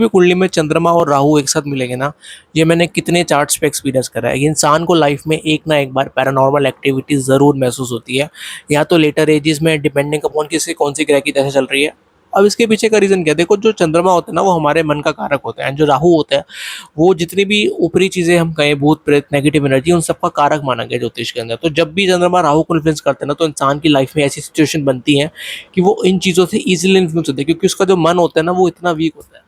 भी कुंडली में चंद्रमा और राहु एक साथ मिलेंगे ना, ये मैंने कितने चार्ट्स पे एक्सपीरियंस करा है। ये इंसान को लाइफ में एक ना एक बार पैरानॉर्मल एक्टिविटी ज़रूर महसूस होती है, या तो लेटर एजेस में, डिपेंडिंग अपॉन किसी कौन सी ग्रह की दशा चल रही है। अब इसके पीछे का रीज़न क्या है? देखो, जो चंद्रमा होता है ना, वो हमारे मन का कारक होता है, एंड जो राहु होता है वो जितनी भी ऊपरी चीज़ें हम कहें, भूत प्रेत, नेगेटिव एनर्जी, उन सबका कारक माना गया ज्योतिष के अंदर। तो जब भी चंद्रमा राहु को इन्फ्लुएंस करते हैं ना, तो इंसान की लाइफ में ऐसी सिचुएशन बनती है कि वो इन चीज़ों से ईजिली इन्फ्लुएंस होते हैं, क्योंकि उसका जो मन होता है ना, वो इतना वीक होता है।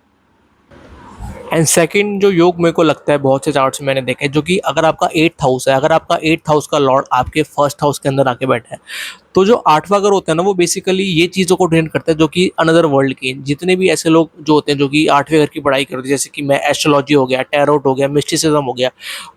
एंड सेकंड जो योग मेरे को लगता है, बहुत से चार्ट्स में मैंने देखे, जो कि अगर आपका 8th हाउस है, अगर आपका 8th हाउस का लॉर्ड आपके फर्स्ट हाउस के अंदर आके बैठा है, तो जो 8वां घर होता है ना, वो बेसिकली ये चीज़ों को ट्रेन करता है जो कि अनदर वर्ल्ड की। जितने भी ऐसे लोग जो होते हैं जो कि 8वें घर की पढ़ाई करते हैं, जैसे कि मैं एस्ट्रोलॉजी हो गया, टैरोट हो गया, मिस्टिसिज्म हो गया,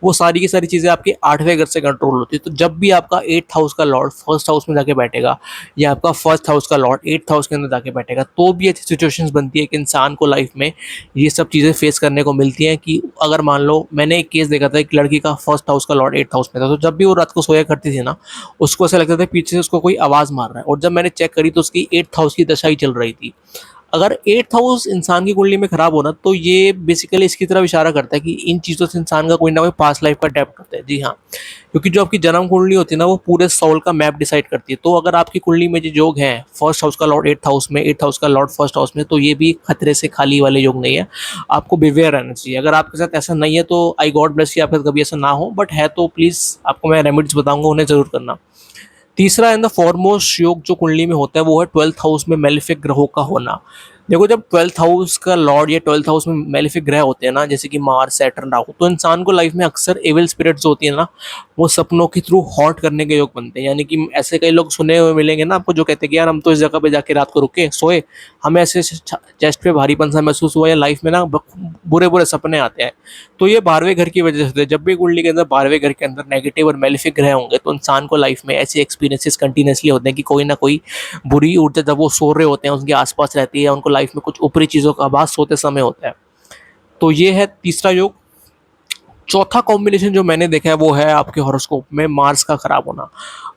वो सारी की सारी चीज़ें आपके 8वें घर से कंट्रोल होती है। तो जब भी आपका 8th हाउस का लॉर्ड फर्स्ट हाउस में जाके बैठेगा, या आपका फर्स्ट हाउस का लॉर्ड 8th हाउस के अंदर जाके बैठेगा, तो भी ऐसी सिचुएशंस बनती है कि इंसान को लाइफ में ये सब चीज़ें फेस करने को मिलती हैं। कि अगर मान लो, मैंने एक केस देखा था, एक लड़की का फर्स्ट हाउस का लॉर्ड 8th हाउस में था, तो जब भी वो रात को सोया करती थी ना, उसको ऐसा लगता था पीछे से उसको कोई आवाज़ मार रहा है। और जब मैंने चेक करी तो उसकी 8th हाउस की दशा ही चल रही थी। अगर 8th हाउस इंसान की कुंडली में खराब होना, तो ये बेसिकली इसकी तरफ इशारा करता है कि इन चीज़ों से इंसान का कोई ना कोई पास्ट लाइफ का डेप्थ होता है। जी हाँ, क्योंकि जो आपकी जन्म कुंडली होती है ना, वो पूरे सोल का मैप डिसाइड करती है। तो अगर आपकी कुंडली में जो योग हैं, फर्स्ट हाउस का लॉर्ड 8th हाउस में, 8th हाउस का लॉर्ड फर्स्ट हाउस में, तो ये भी खतरे से खाली वाले योग नहीं है। आपको बिवेयर रहना चाहिए। अगर आपके साथ ऐसा नहीं है तो आई गॉड ब्लेस यू, आपके साथ कभी ऐसा ना हो, बट है तो प्लीज़ आपको मैं रेमेडीज बताऊंगा, उन्हें जरूर करना। तीसरा एंड द फॉरमोस्ट योग जो कुंडली में होता है, वो है 12th हाउस में मेलेफिक ग्रहों का होना। देखो, जब 12th हाउस का लॉर्ड या 12th हाउस में मेलेफिक ग्रह होते हैं ना, जैसे कि मार्स, सैटर्न, राहु, तो इंसान को लाइफ में अक्सर एविल स्पिरिट्स होती है ना, वो सपनों के थ्रू हॉट करने के योग बनते हैं। यानी कि ऐसे कई लोग सुने हुए मिलेंगे ना आपको, जो कहते हैं कि यार हम तो इस जगह पे जाके रात को रुके सोए, हमें ऐसे चेस्ट पे भारीपन सा महसूस हुआ, या लाइफ में ना बुरे बुरे सपने आते हैं। तो ये 12वें घर की वजह से होते हैं। जब भी कुंडली के अंदर 12वें घर के अंदर नेगेटिव और मेलेफिक ग्रह होंगे, तो इंसान को लाइफ में ऐसे एक्सपीरियंसेस कंटिन्यूसली होते हैं कि कोई ना कोई बुरी ऊर्जा जब वो सो रहे होते हैं उनके आसपास रहती है, उनको लाइफ में कुछ ऊपरी चीज़ों का आभास सोते समय होता है। तो ये है तीसरा योग। चौथा कॉम्बिनेशन जो मैंने देखा है, वो है आपके हॉरोस्कोप में मार्स का खराब होना।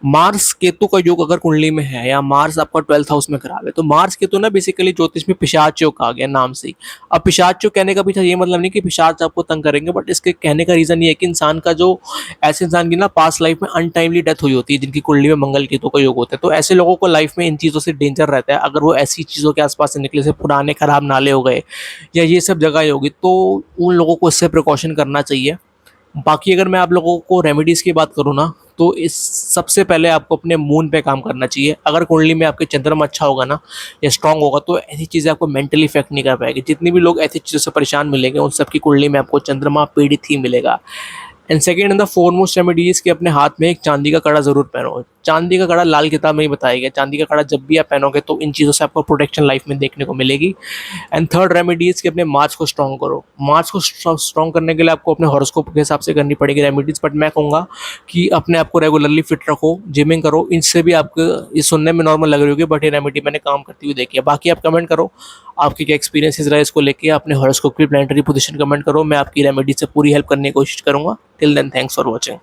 मार्स केतु का योग अगर कुंडली में है, या मार्स आपका 12th हाउस में खराब है, तो मार्स केतु ना बेसिकली ज्योतिष में पिशाच योग कहा गया नाम से ही। अब पिशाच योग कहने का पीछे ये मतलब नहीं कि पिशाच आपको तंग करेंगे, बट इसके कहने का रीजन ये है कि इंसान का जो, ऐसे इंसान की ना पास्ट लाइफ में अनटाइमली डेथ हुई होती है, जिनकी कुंडली में मंगल केतु का योग होता है, तो ऐसे लोगों को लाइफ में इन चीज़ों से डेंजर रहता है। अगर वो ऐसी चीज़ों के आसपास से निकले, से पुराने खराब नाले हो गए, या ये सब जगह होगी, तो उन लोगों को इससे प्रिकॉशन करना चाहिए। बाकी अगर मैं आप लोगों को रेमेडीज़ की बात करूँ ना, तो इस सबसे पहले आपको अपने मून पे काम करना चाहिए। अगर कुंडली में आपके चंद्रमा अच्छा होगा ना, या स्ट्रांग होगा, तो ऐसी चीज़ें आपको मेंटली इफेक्ट नहीं कर पाएगी। जितने भी लोग ऐसी चीज़ों से परेशान मिलेंगे, उन सबकी कुंडली में आपको चंद्रमा पीड़ित ही मिलेगा। And second and the foremost remedies कि अपने हाथ में एक चांदी का कड़ा जरूर पहनो। चांदी का कड़ा लाल किताब में ही बताया गया। चांदी का कड़ा जब भी आप पहनोगे, तो इन चीज़ों से आपको प्रोटेक्शन लाइफ में देखने को मिलेगी। एंड थर्ड रेमेडीज कि अपने मार्च को स्ट्रॉन्ग करो। मार्च को स्ट्रॉन्ग करने के लिए आपको अपने हॉरोस्कोप के हिसाब से करनी पड़ेगी रेमेडीज, बट मैं कहूँगा कि अपने आप को रेगुलरली फिट रखो, जिमिंग करो। इनसे भी आपको ये सुनने में नॉर्मल लग रही होगी, बट ये रेमेडी मैंने काम करती हुई देखी है। बाकी आप कमेंट करो आपके क्या एक्सपीरियंसेस रहे इसको लेके, अपने हॉरोस्कोप की प्लानिटरी पोजीशन कमेंट करो। मैं आपकी रेमेडी से पूरी हेल्प करने की कोशिश करूँगा। Till then, thanks for watching.